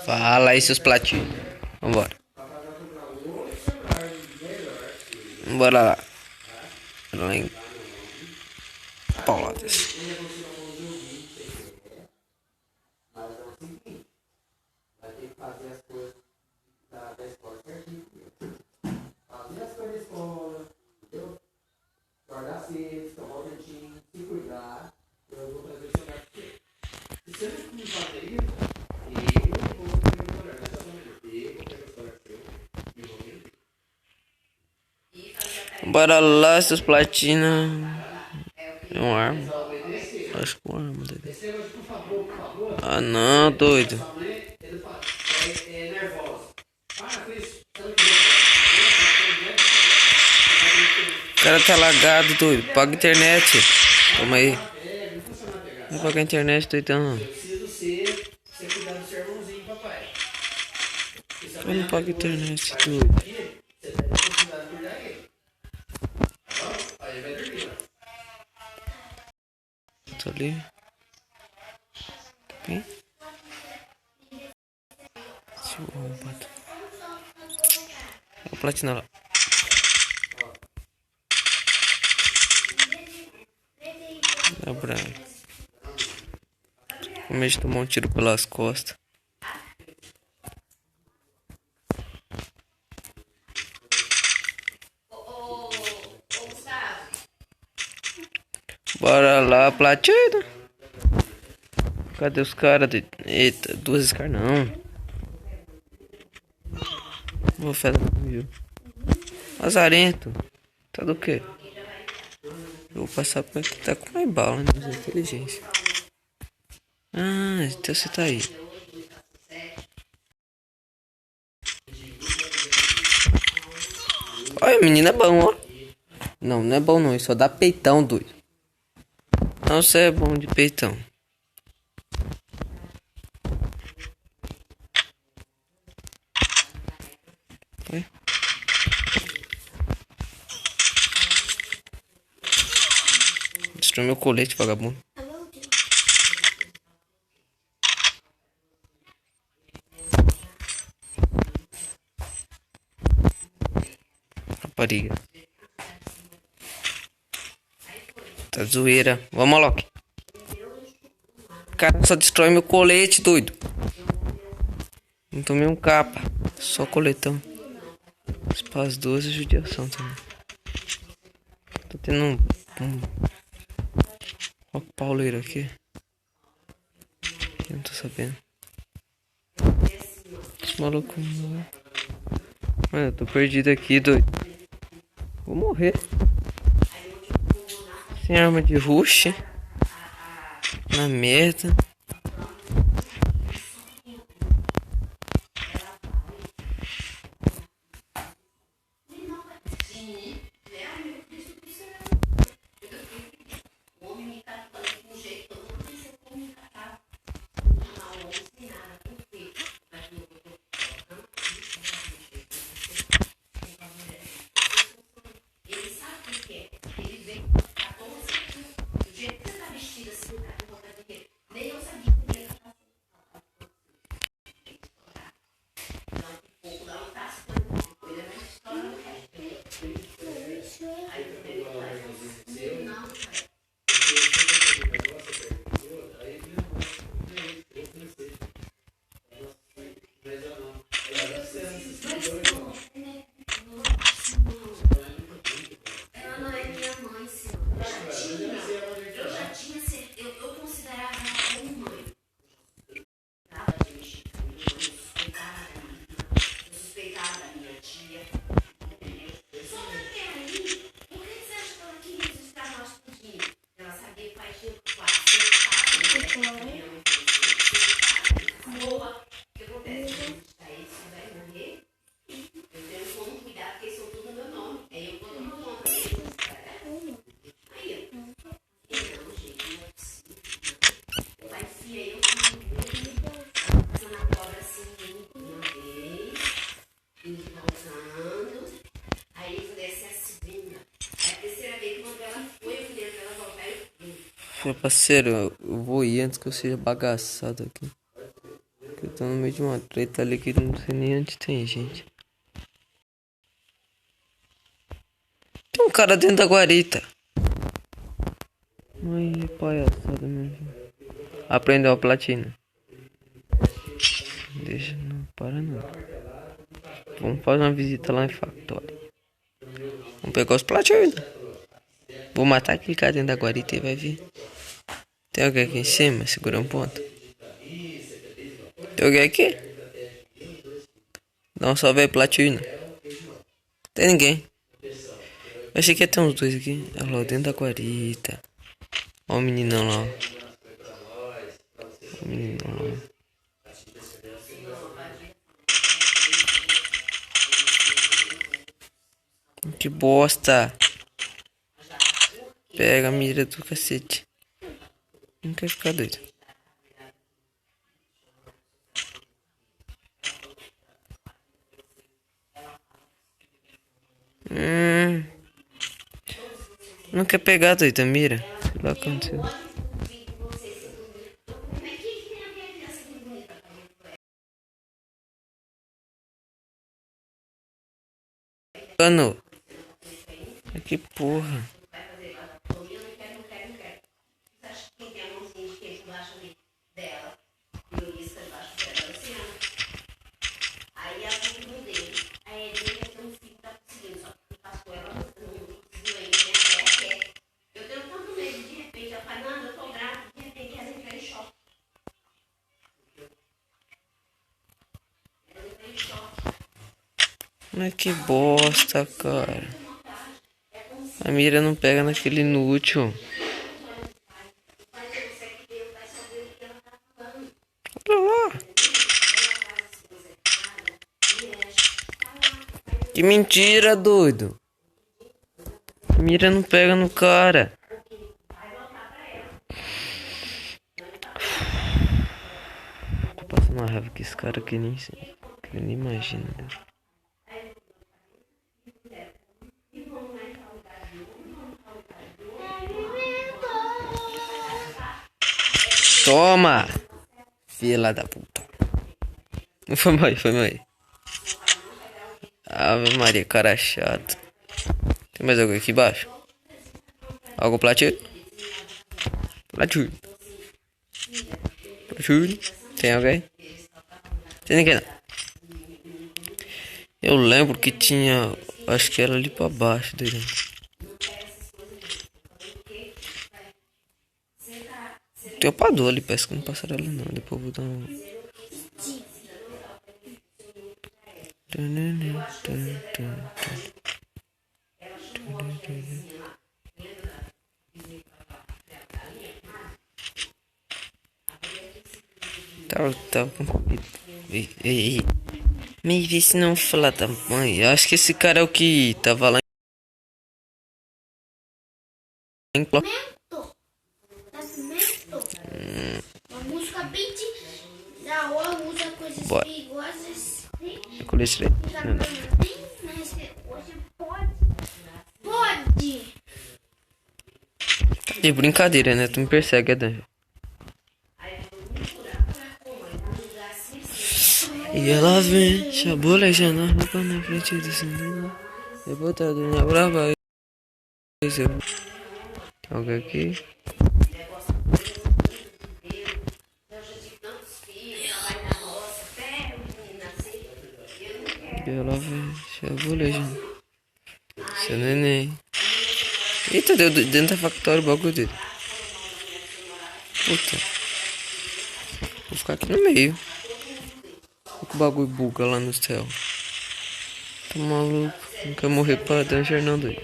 Fala aí, seus platinhos. Vambora. Bora lá. Lá em Paulotas. Bora lá, seus platina. É uma arma. Acho que é uma arma dele. Ah não, doido. O cara tá lagado, doido. Paga internet. Toma aí. Vai pagar internet, doidão. Eu não pago internet, doido. Tá ali. Bem. Deixa eu arrumar. Olha a platina lá. Dá pra... O mesmo tomou um tiro pelas costas. Bora lá, platina. Cadê os caras? Eita, duas caras não. Vou fazer viu? Lazarento. Tá do quê? Eu vou passar por aqui. Tá com mais bala, né? Mais inteligência. Ah, então você tá aí. Olha, menino é bom, ó. Não, não é bom não. Isso só dá peitão, doido. Não, você é bom de peitão. Oi? Destruiu meu colete, vagabundo. Rapariga. Tá zoeira. Vamos, Loki. O cara só destrói meu colete, doido. Não tomei um capa. Só coletão. Espaço 12 e judiação também. Tô tendo um rock pauleiro aqui. Eu não tô sabendo. Esse maluco. Mano, eu tô perdido aqui, doido. Vou morrer. Sem arma de rush. Na merda. Meu parceiro, eu vou ir antes que eu seja bagaçado aqui. Eu tô no meio de uma treta ali que não sei nem onde tem gente. Tem um cara dentro da guarita. Ai, palhaçada mesmo. Aprendeu a platina. Deixa, não para não. Vamos fazer uma visita lá em Factory. Vamos pegar os platinos. Vou matar aquele cara dentro da guarita e vai vir. Tem alguém aqui em cima? Segura um ponto. Tem alguém aqui? Não, só veio platina. Tem ninguém. Eu achei que ia ter uns dois aqui. Olha lá, dentro da guarita. Olha o meninão lá. Olha o meninão lá. Que bosta. Pega a mira do cacete. Não quer ficar doido. Não quer pegar doido, a mira. Sei lá o que aconteceu. Mano. Que porra. Mas que bosta, cara. A mira não pega naquele inútil. Olha lá. Que mentira, doido. A mira não pega no cara. Tô passando uma raiva com esse cara que eu nem imagino. Né? Toma! Fila da puta. Foi mal aí, foi mal aí. Ave Maria, cara chato. Tem mais alguém aqui embaixo? Algo platino? Platino. Platino. Tem alguém? Tem ninguém não. Eu lembro que tinha... Acho que era ali pra baixo dele. Tem opador ali, parece que não passaram ali não. Depois eu vou dar um... Tá com... Ei. Me vê se não falar da mãe. Eu acho que esse cara é o que tava lá em... Uma música bem da hora, usa coisas Bora. perigosas. Eu colhei Hoje pode. de brincadeira, né? Tu me persegue, Adan. E ela vem, chabolejando a roupa na frente do cinema. Eu botado na brava. Tem alguém aqui? E ela vem, chabolejando. Seu neném. Eita, deu dentro da factória o bagulho dele. Puta. Vou ficar aqui no meio. O bagulho buga lá no céu. Tá maluco? Não quer morrer pra Danger não, doido.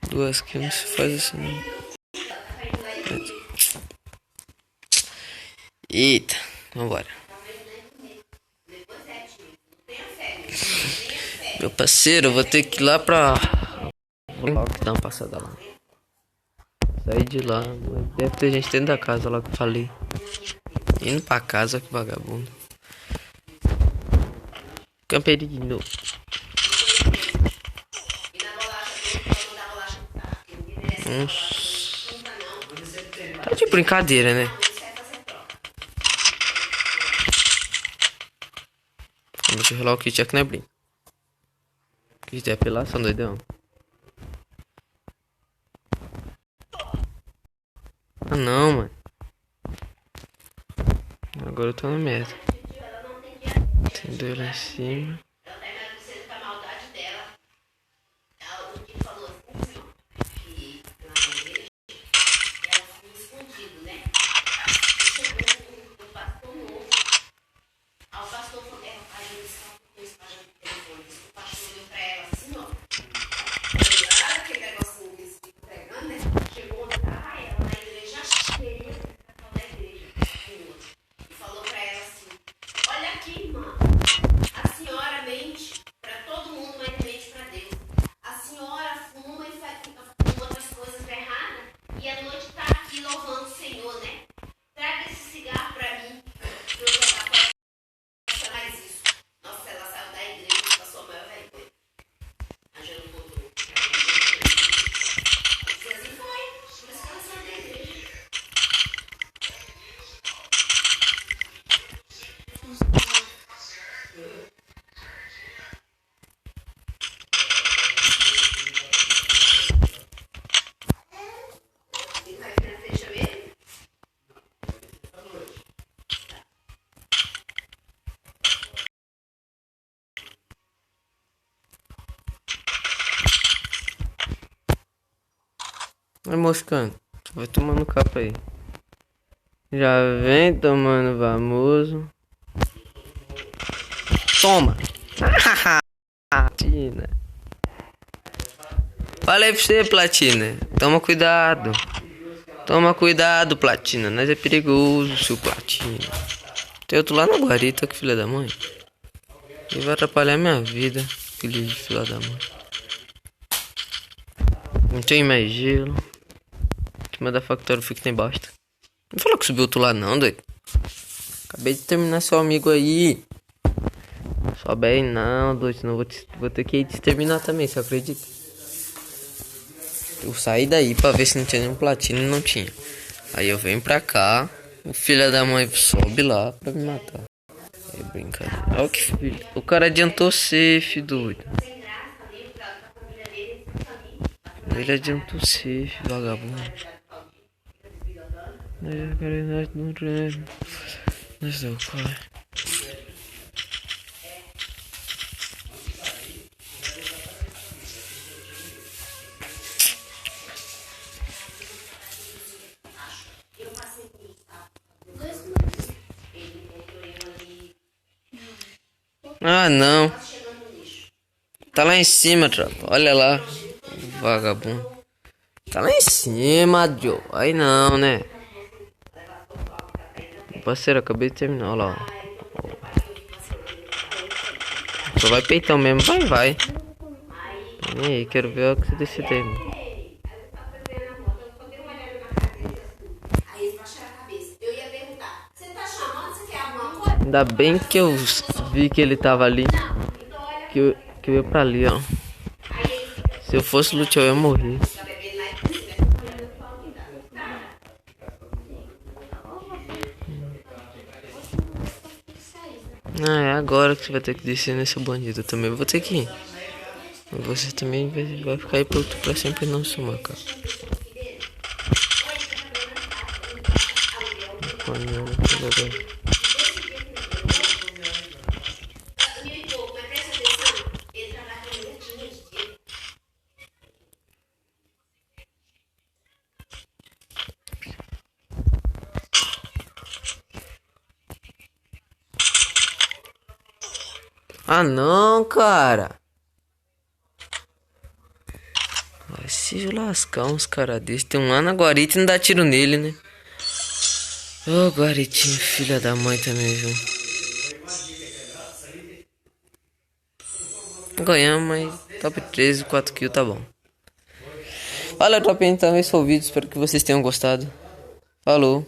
Duas que não se faz assim não. Eita, vambora. Meu parceiro, eu vou ter que ir lá pra... Vou lá que dá uma passada lá. Saí de lá, mas deve ter gente dentro da casa lá que eu falei. Indo pra casa, que vagabundo. Campeirinho. Tá de brincadeira, né? Vamos rolar o kit aqui, né, brinco? Kit de apelação, doidão. Ah, não, mano. Agora eu tô na merda. Tem dois lá em cima. Vai moscando. Vai tomando capa aí. Já vem tomando famoso. Toma. Platina. Falei pra você, Platina. Toma cuidado. Toma cuidado, Platina. Nós é perigoso, seu Platina. Tem outro lá na guarita, que filha da mãe. Ele vai atrapalhar minha vida. Filho de filha da mãe. Não tem mais gelo. Que manda factório fica tem bosta. Não falou que subiu outro lado não, doido. Acabei de terminar seu amigo aí. Sobe aí não, doido. Senão vou ter que te terminar também, você acredita? Eu saí daí pra ver se não tinha nenhum platino e não tinha. Aí eu venho pra cá. O filho da mãe sobe lá pra me matar. É brincadeira. Olha o que filho. O cara adiantou safe, doido. Ele adiantou safe, vagabundo. Nós deu pai. Ah, não. Tá lá em cima, tropa. Olha lá. Vagabundo. Tá lá em cima, Joe. Aí não, né? Parceiro, acabei de terminar. Olha lá. Ó. Só vai peitão mesmo. Vai. E aí, quero ver o que você decidir. Ainda bem que eu vi que ele tava ali. Que eu ia pra ali, ó. Se eu fosse lutar, eu ia morrer. Ah, é agora que você vai ter que descer nesse bandido. Eu também vou ter que ir. Você também vai ficar aí pra sempre não sumar, cara. Ah não, cara. Vai se lascar uns caras desses. Tem um lá na guarita e não dá tiro nele, né? Ô, guaritinho, filha da mãe também, viu? Ganhamos, mas top 13, 4 kills, tá bom. Olha, tropinha, então esse foi o vídeo. Espero que vocês tenham gostado. Falou.